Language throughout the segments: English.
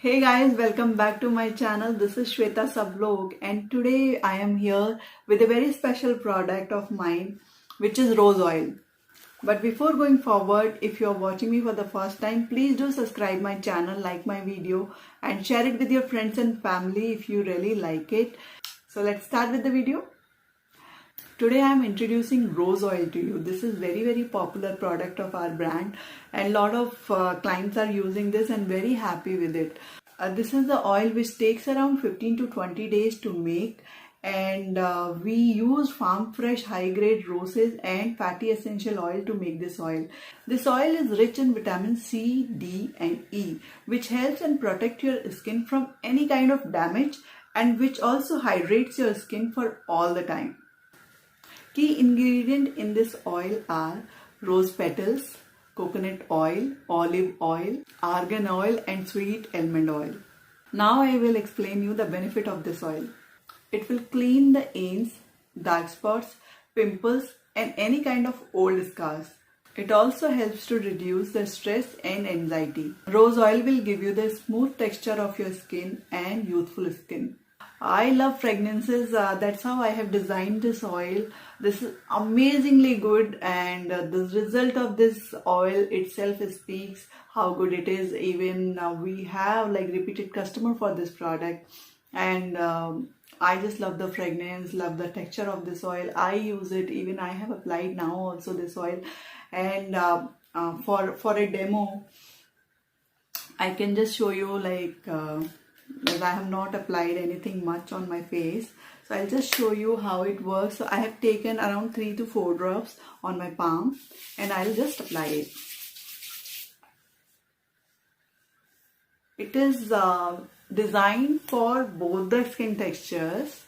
Hey guys, welcome back to my channel. This is Shweta Sablog and today I am here with a very special product of mine which is rose oil. But before going forward, if you are watching me for the first time, please do subscribe my channel, like my video and share it with your friends and family if you really like it. So let's start with the video. Today I am introducing rose oil to you. This is very popular product of our brand and lot of clients are using this and very happy with it. This is the oil which takes around 15 to 20 days to make, and we use farm fresh high grade roses and fatty essential oil to make this oil. This oil is rich in vitamin C, D and E, which helps and protect your skin from any kind of damage and which also hydrates your skin for all the time. Key ingredient in this oil are rose petals, coconut oil, olive oil, argan oil and sweet almond oil. Now I will explain you the benefit of this oil. It will clean the ance, dark spots, pimples and any kind of old scars. It also helps to reduce the stress and anxiety. Rose oil will give you the smooth texture of your skin and youthful skin. I love fragrances, that's how I have designed this oil. This is amazingly good and the result of this oil itself speaks how good it is. Even we have like repeated customer for this product and I just love the fragrance, love the texture of this oil. I use it, even I have applied now also this oil, and for a demo I can just show you like I have not applied anything much on my face, so I'll just show you how it works. So I have taken around 3 to 4 drops on my palm and I'll just apply it. It is designed for both the skin textures,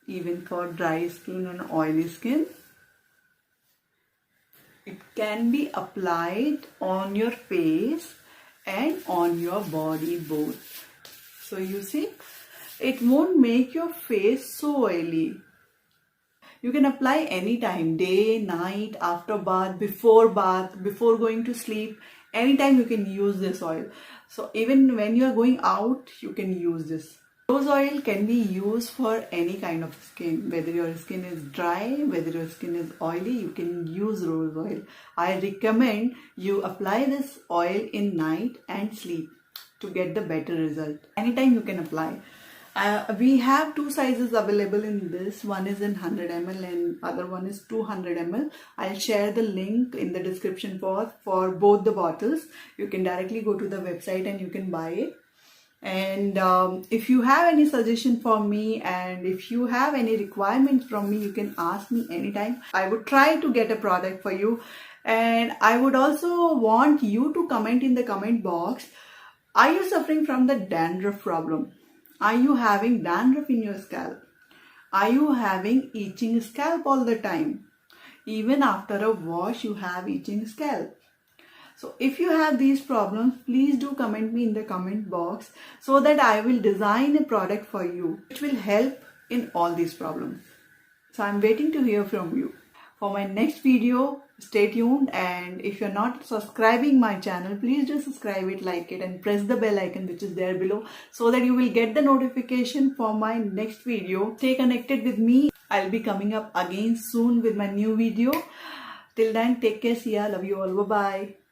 even for dry skin and oily skin. It can be applied on your face and on your body both. So you see, it won't make your face so oily. You can apply anytime, day, night, after bath, before going to sleep. Anytime you can use this oil. So even when you are going out, you can use this. Rose oil can be used for any kind of skin. Whether your skin is dry, whether your skin is oily, you can use rose oil. I recommend you apply this oil in night and sleep to get the better result. Anytime you can apply. We have 2 sizes available in this. One is in 100 ml and other one is 200 ml. I'll share the link in the description box for both the bottles. You can directly go to the website and you can buy it. And if you have any suggestion for me and if you have any requirements from me, you can ask me anytime. I would try to get a product for you, and I would also want you to comment in the comment box. Are you suffering from the dandruff problem? Are you having dandruff in your scalp? Are you having itching scalp all the time? Even after a wash, you have itching scalp. So if you have these problems, please do comment me in the comment box so that I will design a product for you which will help in all these problems. So I'm waiting to hear from you. For my next video, stay tuned, and if you're not subscribing my channel, please do subscribe it, like it and press the bell icon which is there below so that you will get the notification for my next video. Stay connected with me. I'll be coming up again soon with my new video. Till then, take care. See ya. Love you all. Bye-bye.